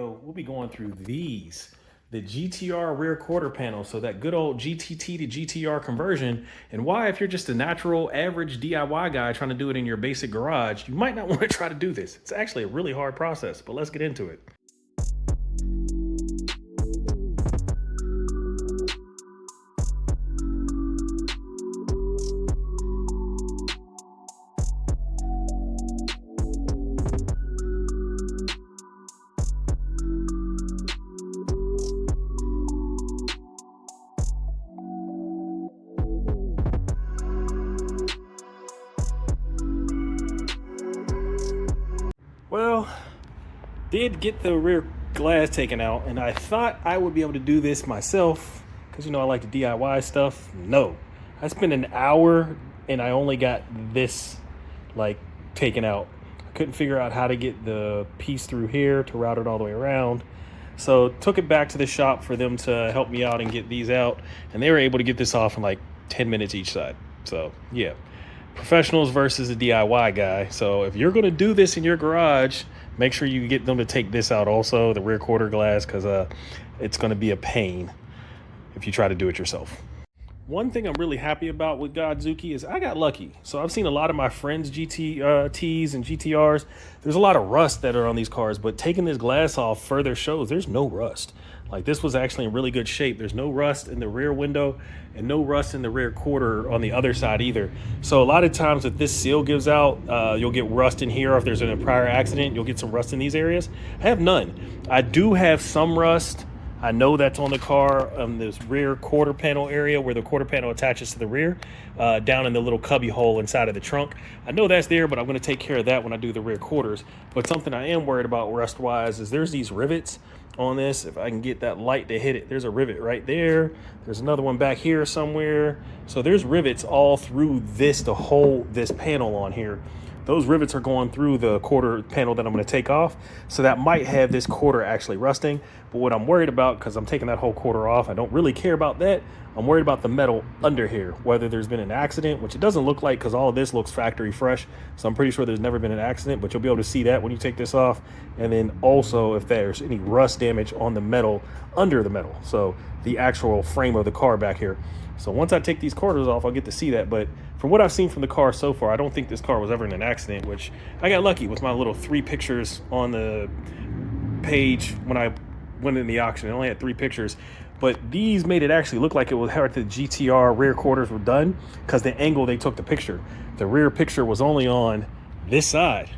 video, we'll be going through the GTR rear quarter panel. So that good old GTT to GTR conversion, and why, if you're just a natural average DIY guy trying to do it in your basic garage, you might not want to try to do this. It's actually a really hard process, but let's get into it. Well, did get the rear glass taken out, and I thought I would be able to do this myself because, you know, I like to DIY stuff. No, I spent an hour and I only got this like taken out. I couldn't figure out how to get the piece through here to route it all the way around. So took it back to the shop for them to help me out and get these out, and they were able to get this off in like 10 minutes each side. So yeah, professionals versus a DIY guy. So if you're going to do this in your garage, make sure you get them to take this out also, the rear quarter glass, because it's going to be a pain if you try to do it yourself. One thing I'm really happy about with Godzuki is I got lucky. So I've seen a lot of my friends' GTTs and GTRs. There's a lot of rust that are on these cars, but taking this glass off further shows there's no rust. Like, this was actually in really good shape. There's no rust in the rear window and no rust in the rear quarter on the other side either. So a lot of times if this seal gives out, you'll get rust in here. If there's a prior accident, you'll get some rust in these areas. I have none. I do have some rust. I know that's on the car, this rear quarter panel area where the quarter panel attaches to the rear, down in the little cubby hole inside of the trunk. I know that's there, but I'm going to take care of that when I do the rear quarters. But something I am worried about rust wise is there's these rivets on this. If I can get that light to hit it, there's a rivet right there. There's another one back here somewhere. So there's rivets all through this to hold this panel on here. Those rivets are going through the quarter panel that I'm going to take off. So that might have this quarter actually rusting. But what I'm worried about, because I'm taking that whole quarter off, I don't really care about that. I'm worried about the metal under here, whether there's been an accident, which it doesn't look like because all of this looks factory fresh. So I'm pretty sure there's never been an accident, but you'll be able to see that when you take this off. And then also if there's any rust damage on the metal under the metal. So the actual frame of the car back here. So once I take these quarters off, I'll get to see that. But from what I've seen from the car so far, I don't think this car was ever in an accident, which I got lucky with my little 3 pictures on the page when I went in the auction. I only had 3 pictures, but these made it actually look like it was how the GTR rear quarters were done because the angle they took the picture. The rear picture was only on this side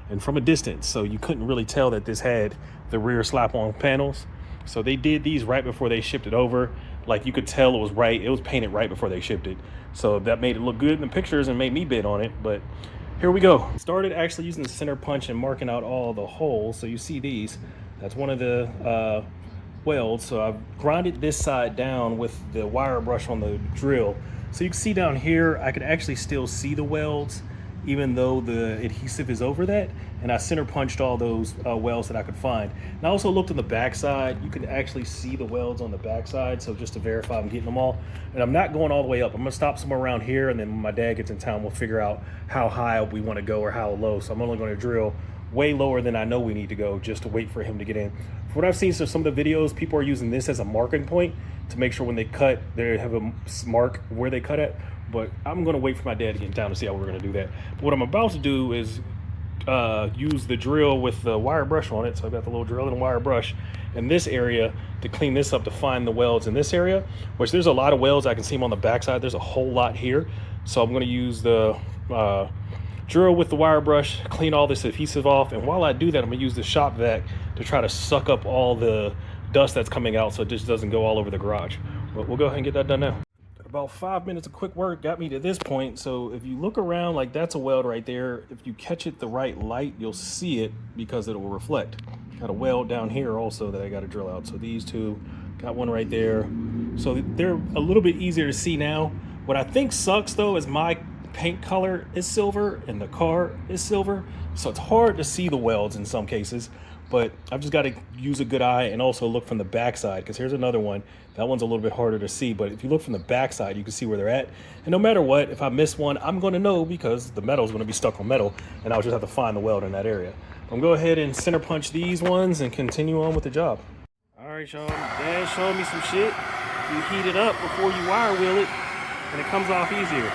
and from a distance, so you couldn't really tell that this had the rear slap-on panels. So they did these right before they shipped it over. Like, you could tell it was right. It was painted right before they shipped it. So that made it look good in the pictures and made me bid on it. But here we go. Started actually using the center punch and marking out all the holes. So you see these. That's one of the welds. So I've grinded this side down with the wire brush on the drill. So you can see down here, I could actually still see the welds, even though the adhesive is over that. And I center punched all those welds that I could find. And I also looked on the back side. You can actually see the welds on the back side. So just to verify I'm getting them all. And I'm not going all the way up. I'm gonna stop somewhere around here, and then when my dad gets in town, we'll figure out how high we wanna go or how low. So I'm only gonna drill way lower than I know we need to go just to wait for him to get in. From what I've seen, so some of the videos, people are using this as a marking point to make sure when they cut, they have a mark where they cut at. But I'm gonna wait for my dad to get in town to see how we're gonna do that. But what I'm about to do is use the drill with the wire brush on it. So I've got the little drill and wire brush in this area to clean this up, to find the welds in this area, which there's a lot of welds. I can see them on the backside. There's a whole lot here. So I'm gonna use the drill with the wire brush, clean all this adhesive off. And while I do that, I'm gonna use the shop vac to try to suck up all the dust that's coming out so it just doesn't go all over the garage. But we'll go ahead and get that done now. About 5 minutes of quick work got me to this point. So if you look around, like, that's a weld right there. If you catch it the right light, you'll see it because it will reflect. Got a weld down here also that I got to drill out. So these two, got one right there. So they're a little bit easier to see now. What I think sucks though is my paint color is silver and the car is silver. So it's hard to see the welds in some cases. But I've just got to use a good eye and also look from the backside, because here's another one. That one's a little bit harder to see, but if you look from the backside, you can see where they're at. And no matter what, if I miss one, I'm going to know because the metal's going to be stuck on metal, and I'll just have to find the weld in that area. I'm gonna go ahead and center punch these ones and continue on with the job. All right, y'all. Dad showed me some shit. You heat it up before you wire wheel it, and it comes off easier.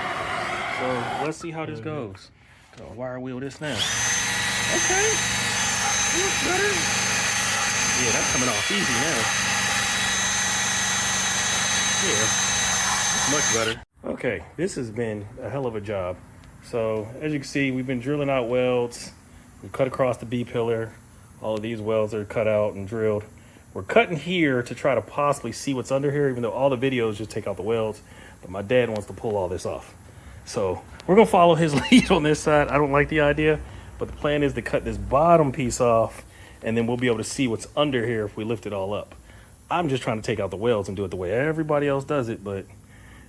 So let's see how this goes. I'll wire wheel this now. Okay. Looks better. Yeah, that's coming off easy now. Yeah, much better. Okay, this has been a hell of a job. So as you can see, we've been drilling out welds. We cut across the B-pillar. All of these welds are cut out and drilled. We're cutting here to try to possibly see what's under here, even though all the videos just take out the welds. But my dad wants to pull all this off. So we're gonna follow his lead on this side. I don't like the idea, but the plan is to cut this bottom piece off, and then we'll be able to see what's under here if we lift it all up. I'm just trying to take out the welds and do it the way everybody else does it, but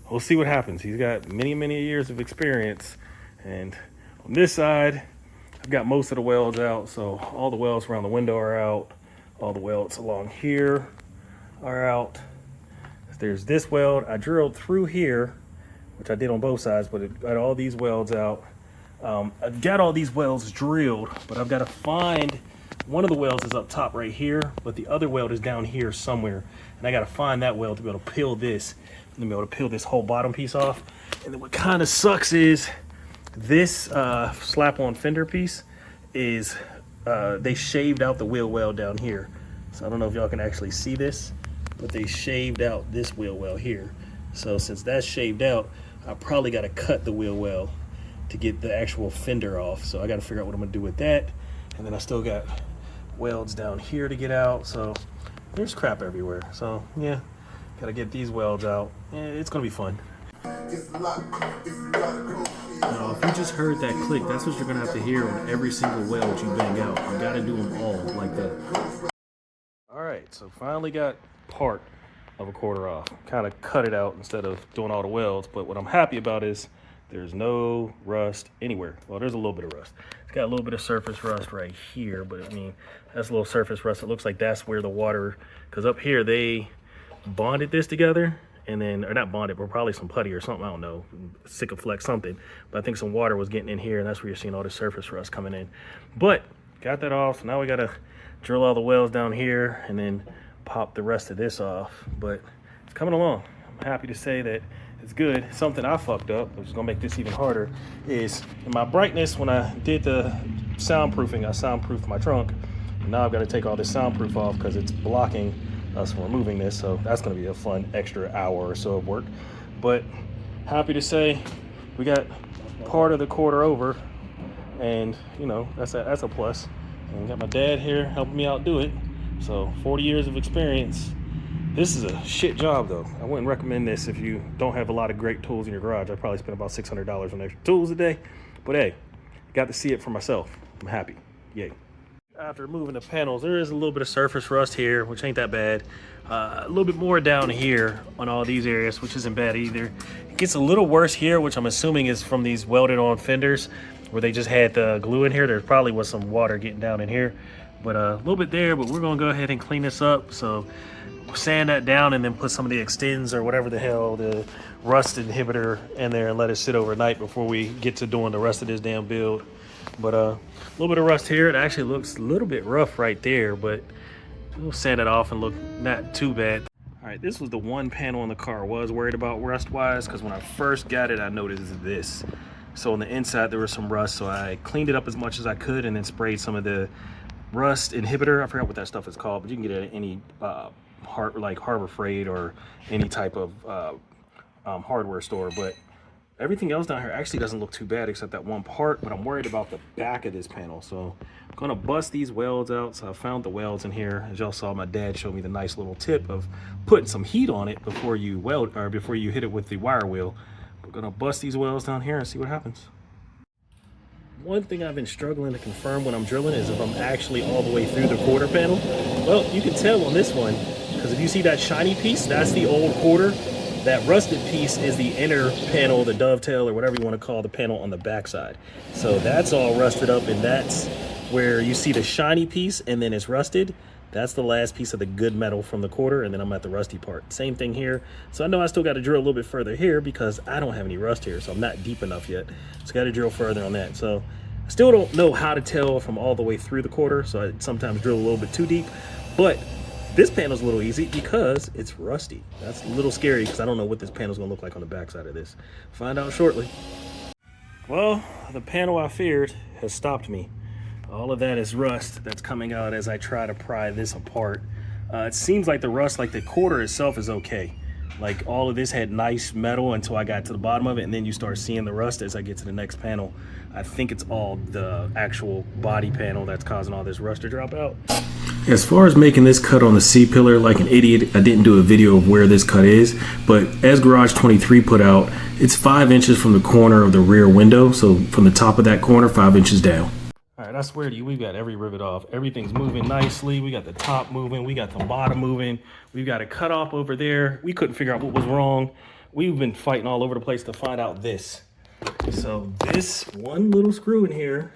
we'll see what happens. He's got many, many years of experience. And on this side, I've got most of the welds out. So all the welds around the window are out. All the welds along here are out. There's this weld. I drilled through here, which I did on both sides, but it got all these welds out. I've got all these welds drilled, but I've got to find, one of the welds is up top right here, but the other weld is down here somewhere. And I got to find that weld to be able to peel this, and then be able to peel this whole bottom piece off. And then what kind of sucks is this slap-on fender piece is, they shaved out the wheel well down here. So I don't know if y'all can actually see this, but they shaved out this wheel well here. So since that's shaved out, I probably got to cut the wheel well to get the actual fender off. So I got to figure out what I'm gonna do with that. And then I still got welds down here to get out. So there's crap everywhere. So yeah, got to get these welds out. Yeah, it's gonna be fun. Now, if you just heard that click, that's what you're gonna have to hear on every single weld you bang out. You gotta do them all like that. All right, so finally got part of a quarter off. Kind of cut it out instead of doing all the welds, but what I'm happy about is there's no rust anywhere. Well, there's a little bit of rust. It's got a little bit of surface rust right here, but I mean, that's a little surface rust. It looks like that's where the water, because up here they bonded this together, and then, or not bonded, but probably some putty or something, I don't know, Sikaflex something. But I think some water was getting in here, and that's where you're seeing all the surface rust coming in. But got that off. So now we gotta drill all the welds down here and then pop the rest of this off. But it's coming along. I'm happy to say that it's good. Something I fucked up, which is gonna make this even harder, is in my brightness, when I did the soundproofing, I soundproofed my trunk. And now I've got to take all this soundproof off because it's blocking us from removing this. So that's going to be a fun extra hour or so of work. But happy to say we got part of the quarter over, and you know, that's a plus. And got my dad here helping me out do it. So 40 years of experience. This is a shit job though. I wouldn't recommend this if you don't have a lot of great tools in your garage. I probably spent about $600 on extra tools a day, but hey, got to see it for myself. I'm happy. Yay. After removing the panels, there is a little bit of surface rust here, which ain't that bad. A little bit more down here on all these areas, which isn't bad either. It gets a little worse here, which I'm assuming is from these welded on fenders where they just had the glue in here. There probably was some water getting down in here, but a little bit there. But we're gonna go ahead and clean this up. So sand that down and then put some of the extends or whatever the hell, the rust inhibitor in there, and let it sit overnight before we get to doing the rest of this damn build. But a little bit of rust here. It actually looks a little bit rough right there, but we'll sand it off and look not too bad. All right, this was the one panel in the car I was worried about rust wise, because when I first got it, I noticed this. So on the inside there was some rust, so I cleaned it up as much as I could and then sprayed some of the rust inhibitor. I forgot what that stuff is called, but you can get it at any like Harbor Freight or any type of hardware store. But everything else down here actually doesn't look too bad except that one part, but I'm worried about the back of this panel. So I'm gonna bust these welds out. So I found the welds in here. As y'all saw, my dad showed me the nice little tip of putting some heat on it before you weld, or before you hit it with the wire wheel. We're gonna bust these welds down here and see what happens. One thing I've been struggling to confirm when I'm drilling is if I'm actually all the way through the quarter panel. Well, you can tell on this one, because if you see that shiny piece, that's the old quarter. That rusted piece is the inner panel, the dovetail, or whatever you want to call the panel on the backside. So that's all rusted up, and that's where you see the shiny piece and then it's rusted. That's the last piece of the good metal from the quarter, and then I'm at the rusty part. Same thing here. So I know I still got to drill a little bit further here because I don't have any rust here, so I'm not deep enough yet. So got to drill further on that. So Still don't know how to tell from all the way through the quarter, so I sometimes drill a little bit too deep. But this panel's a little easy because it's rusty. That's a little scary because I don't know what this panel's gonna look like on the backside of this. Find out shortly. Well, the panel I feared has stopped me. All of that is rust that's coming out as I try to pry this apart. It seems like the rust, like the quarter itself is okay. Like all of this had nice metal until I got to the bottom of it, and then you start seeing the rust as I get to the next panel. I think it's all the actual body panel that's causing all this rust to drop out. As far as making this cut on the C-pillar, like an idiot, I didn't do a video of where this cut is, but as Garage 23 put out, it's 5 inches from the corner of the rear window. So from the top of that corner, 5 inches down. All right, I swear to you, we've got every rivet off. Everything's moving nicely. We got the top moving. We got the bottom moving. We've got a cut off over there. We couldn't figure out what was wrong. We've been fighting all over the place to find out this. So this one little screw in here,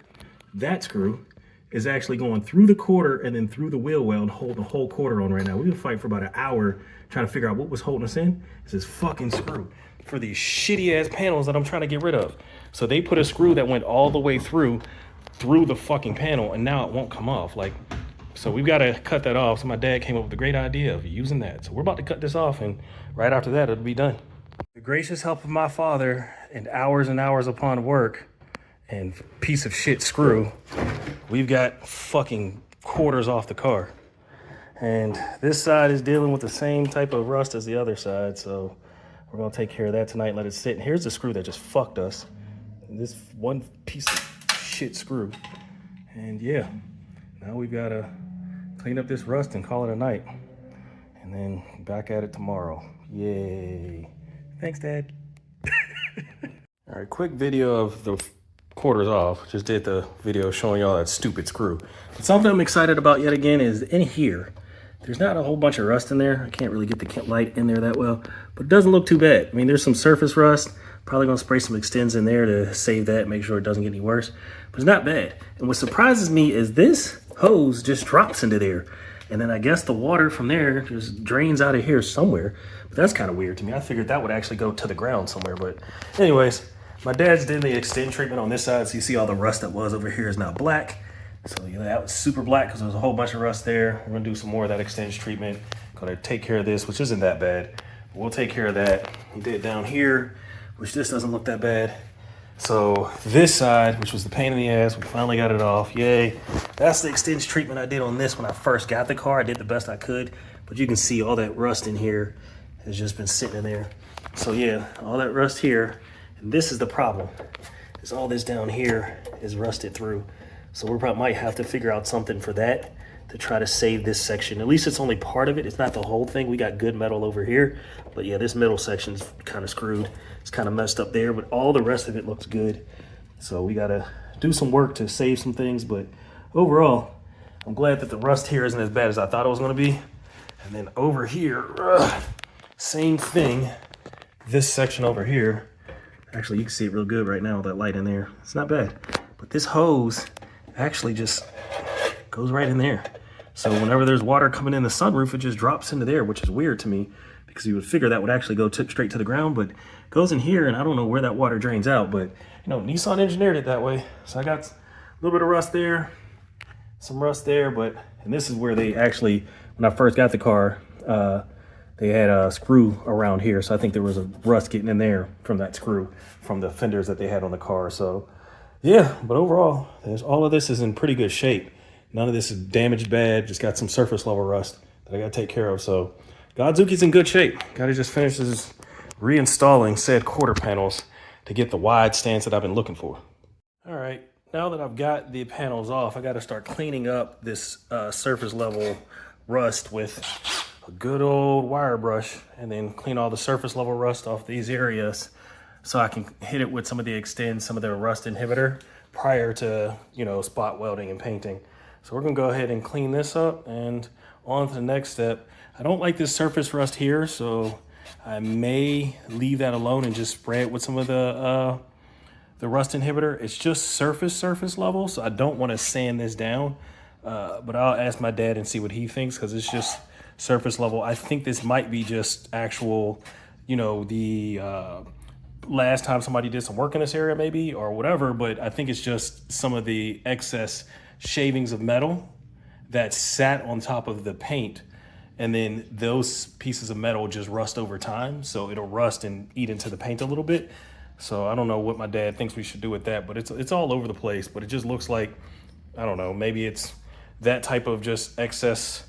that screw, is actually going through the quarter and then through the wheel well and hold the whole quarter on right now. We've been fighting for about an hour trying to figure out what was holding us in. It's this fucking screw for these shitty ass panels that I'm trying to get rid of. So they put a screw that went all the way through the fucking panel, and now it won't come off. Like, so we've got to cut that off. So my dad came up with a great idea of using that. So we're about to cut this off, and right after that, it'll be done. The gracious help of my father and hours upon work and piece of shit screw, we've got fucking quarters off the car. And this side is dealing with the same type of rust as the other side, so we're gonna take care of that tonight and let it sit. And here's the screw that just fucked us. This one piece of shit screw. And yeah, now we've gotta clean up this rust and call it a night. And then back at it tomorrow. Yay. Thanks, Dad. All right, quick video of the quarters off. Just did the video showing y'all that stupid screw. But something I'm excited about yet again is in here, there's not a whole bunch of rust in there. I can't really get the light in there that well, but it doesn't look too bad. I mean, there's some surface rust. Probably gonna spray some extends in there to save that, make sure it doesn't get any worse, but it's not bad. And what surprises me is this hose just drops into there. And then I guess the water from there just drains out of here somewhere. But that's kind of weird to me. I figured that would actually go to the ground somewhere. But anyways, my dad's did the extend treatment on this side. So you see all the rust that was over here is now black. So yeah, that was super black because there was a whole bunch of rust there. We're gonna do some more of that extend treatment. Gonna take care of this, which isn't that bad. We'll take care of that. He did down here, which this doesn't look that bad. So this side, which was the pain in the ass, we finally got it off. Yay. That's the extend treatment I did on this when I first got the car. I did the best I could, but you can see all that rust in here has just been sitting in there. So yeah, all that rust here, and this is the problem, is all this down here is rusted through. So we probably might have to figure out something for that to try to save this section. At least it's only part of it. It's not the whole thing. We got good metal over here, but yeah, this middle section's kind of screwed. It's kind of messed up there, but all the rest of it looks good. So we gotta do some work to save some things, but overall, I'm glad that the rust here isn't as bad as I thought it was gonna be. And then over here, same thing. This section over here, actually you can see it real good right now with that light in there. It's not bad, but this hose actually just goes right in there. So whenever there's water coming in the sunroof, it just drops into there, which is weird to me because you would figure that would actually go straight to the ground, but it goes in here and I don't know where that water drains out, but you know, Nissan engineered it that way. So I got a little bit of rust there, some rust there, and this is where they actually, when I first got the car, they had a screw around here. So I think there was a rust getting in there from that screw from the fenders that they had on the car. So yeah, but overall, all of this is in pretty good shape. None of this is damaged bad, just got some surface level rust that I gotta take care of. So Godzuki's in good shape. Gotta just finish this reinstalling said quarter panels to get the wide stance that I've been looking for. All right, now that I've got the panels off, I gotta start cleaning up this surface level rust with a good old wire brush and then clean all the surface level rust off these areas so I can hit it with some of the extend, some of the rust inhibitor prior to, you know, spot welding and painting. So we're gonna go ahead and clean this up and on to the next step. I don't like this surface rust here, so I may leave that alone and just spray it with some of the rust inhibitor. It's just surface level, so I don't want to sand this down, but I'll ask my dad and see what he thinks because it's just surface level. I think this might be just actual, you know, the last time somebody did some work in this area maybe or whatever, but I think it's just some of the excess shavings of metal that sat on top of the paint, and then those pieces of metal just rust over time, so it'll rust and eat into the paint a little bit. So I don't know what my dad thinks we should do with that, but it's all over the place. But it just looks like, I don't know, maybe it's that type of just excess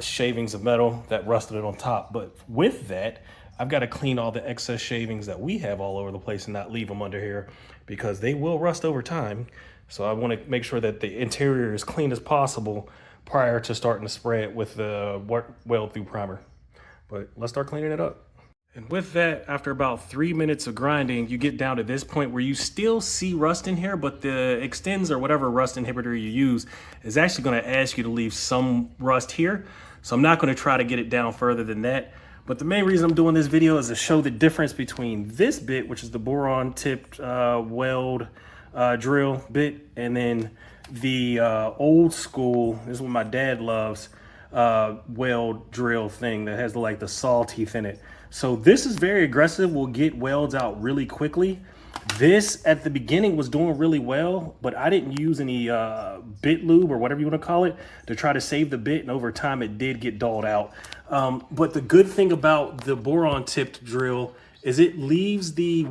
shavings of metal that rusted it on top. But with that, I've got to clean all the excess shavings that we have all over the place and not leave them under here, because they will rust over time. So I want to make sure that the interior is clean as possible prior to starting to spray it with the weld through primer. But let's start cleaning it up. And with that, after about 3 minutes of grinding, you get down to this point where you still see rust in here, but the extends or whatever rust inhibitor you use is actually going to ask you to leave some rust here. So I'm not going to try to get it down further than that. But the main reason I'm doing this video is to show the difference between this bit, which is the boron tipped weld drill bit, and then the old school, this is what my dad loves, weld drill thing that has the saw teeth in it. So this is very aggressive, will get welds out really quickly. This at the beginning was doing really well, but I didn't use any bit lube or whatever you want to call it to try to save the bit, and over time it did get dulled out. But the good thing about the boron tipped drill is it leaves the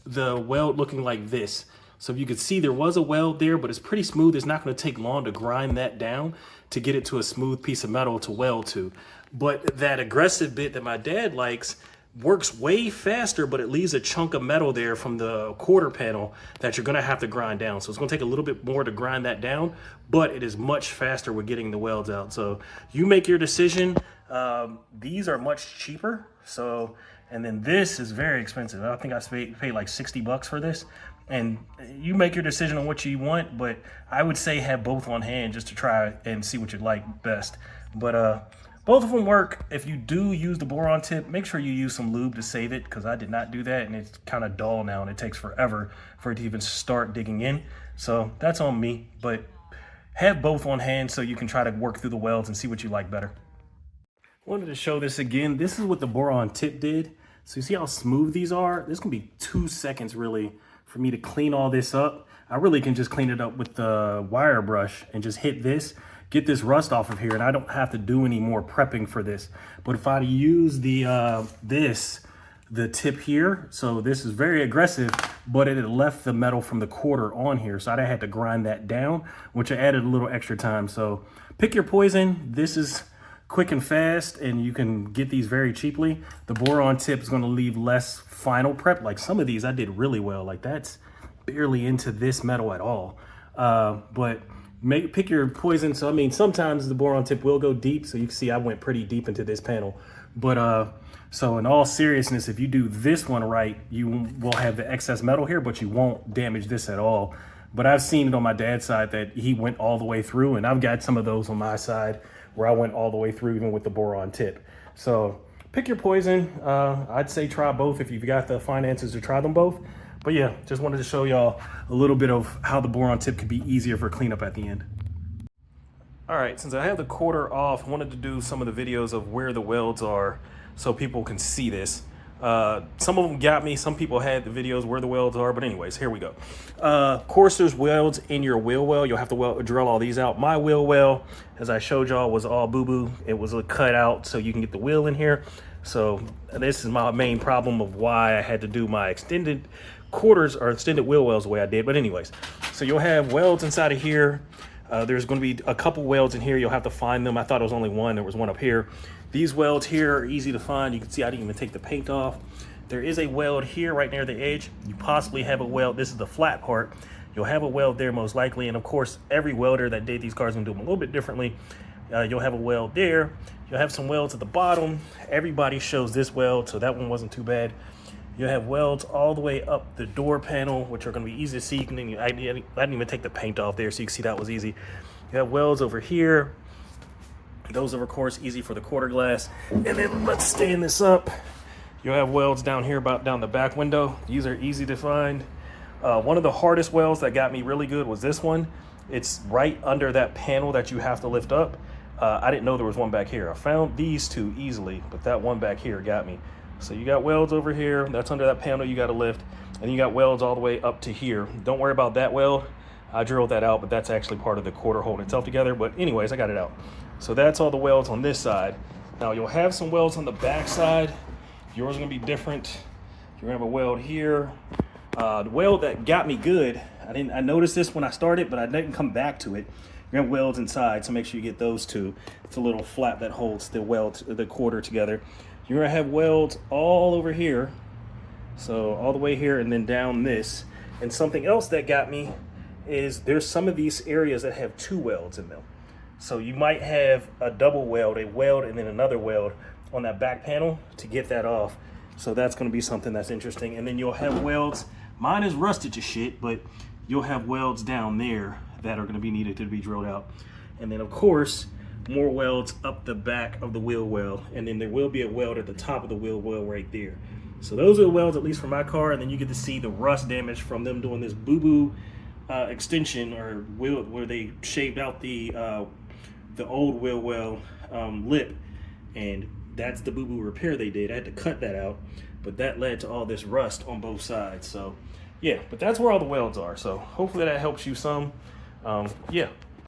weld looking like this. So if you could see, there was a weld there, but it's pretty smooth. It's not going to take long to grind that down to get it to a smooth piece of metal to weld to. But that aggressive bit that my dad likes works way faster, but it leaves a chunk of metal there from the quarter panel that you're going to have to grind down. So it's going to take a little bit more to grind that down, but it is much faster with getting the welds out. So you make your decision. These are much cheaper. So, and then this is very expensive. I think I paid like $60 for this. And you make your decision on what you want, but I would say have both on hand just to try and see what you like best. But both of them work. If you do use the boron tip, make sure you use some lube to save it, because I did not do that, and it's kind of dull now, and it takes forever for it to even start digging in. So that's on me, but have both on hand so you can try to work through the welds and see what you like better. Wanted to show this again. This is what the boron tip did. So you see how smooth these are? This can be 2 seconds really for me to clean all this up. I really can just clean it up with the wire brush and just hit this, get this rust off of here, and I don't have to do any more prepping for this. But if I use the tip here, so this is very aggressive, but it had left the metal from the quarter on here, so I had to grind that down, which I added a little extra time. So pick your poison. This is quick and fast, and you can get these very cheaply. The boron tip is going to leave less final prep. Like some of these I did really well, like that's barely into this metal at all. But pick your poison. So I mean, sometimes the boron tip will go deep, so you can see I went pretty deep into this panel. But so in all seriousness, if you do this one right, you will have the excess metal here, but you won't damage this at all. But I've seen it on my dad's side that he went all the way through, and I've got some of those on my side where I went all the way through, even with the boron tip. So pick your poison. I'd say try both if you've got the finances to try them both. But yeah, just wanted to show y'all a little bit of how the boron tip could be easier for cleanup at the end. All right, since I have the quarter off, I wanted to do some of the videos of where the welds are so people can see this. Some of them got me. Some people had the videos where the welds are, but anyways, here we go. Of course, there's welds in your wheel well. You'll have to drill all these out. My wheel well, as I showed y'all, was all boo-boo. It was cut out so you can get the wheel in here. So this is my main problem of why I had to do my extended quarters or extended wheel wells the way I did. But anyways, so you'll have welds inside of here. There's going to be a couple welds in here. You'll have to find them. I thought it was only one. There was one up here. These welds here are easy to find. You can see I didn't even take the paint off. There is a weld here right near the edge. You possibly have a weld. This is the flat part. You'll have a weld there most likely. And of course, every welder that did these cars will do them a little bit differently. You'll have a weld there. You'll have some welds at the bottom. Everybody shows this weld, so that one wasn't too bad. You'll have welds all the way up the door panel, which are going to be easy to see. I didn't even take the paint off there, so you can see that was easy. You have welds over here. Those are, of course, easy for the quarter glass. And then let's stand this up. You'll have welds down here, about down the back window. These are easy to find. One of the hardest welds that got me really good was this one. It's right under that panel that you have to lift up. I didn't know there was one back here. I found these two easily, but that one back here got me. So you got welds over here. That's under that panel you got to lift. And you got welds all the way up to here. Don't worry about that weld. I drilled that out, but that's actually part of the quarter holding itself together. But anyways, I got it out. So that's all the welds on this side. Now you'll have some welds on the back side. Yours is gonna be different. You're gonna have a weld here. The weld that got me good, I noticed this when I started, but I didn't come back to it. You're gonna have welds inside, so make sure you get those two. It's a little flap that holds the weld, the quarter together. You're gonna have welds all over here. So all the way here and then down this. And something else that got me is there's some of these areas that have two welds in them. So you might have a double weld, a weld and then another weld on that back panel to get that off. So that's gonna be something that's interesting. And then you'll have welds, mine is rusted to shit, but you'll have welds down there that are gonna be needed to be drilled out. And then of course, more welds up the back of the wheel well. And then there will be a weld at the top of the wheel well right there. So those are the welds, at least for my car, and then you get to see the rust damage from them doing this boo-boo extension or wheel where they shaved out the old wheel well lip, and that's the boo-boo repair they did. I had to cut that out, but that led to all this rust on both sides. So yeah, but that's where all the welds are. So hopefully that helps you some. Yeah.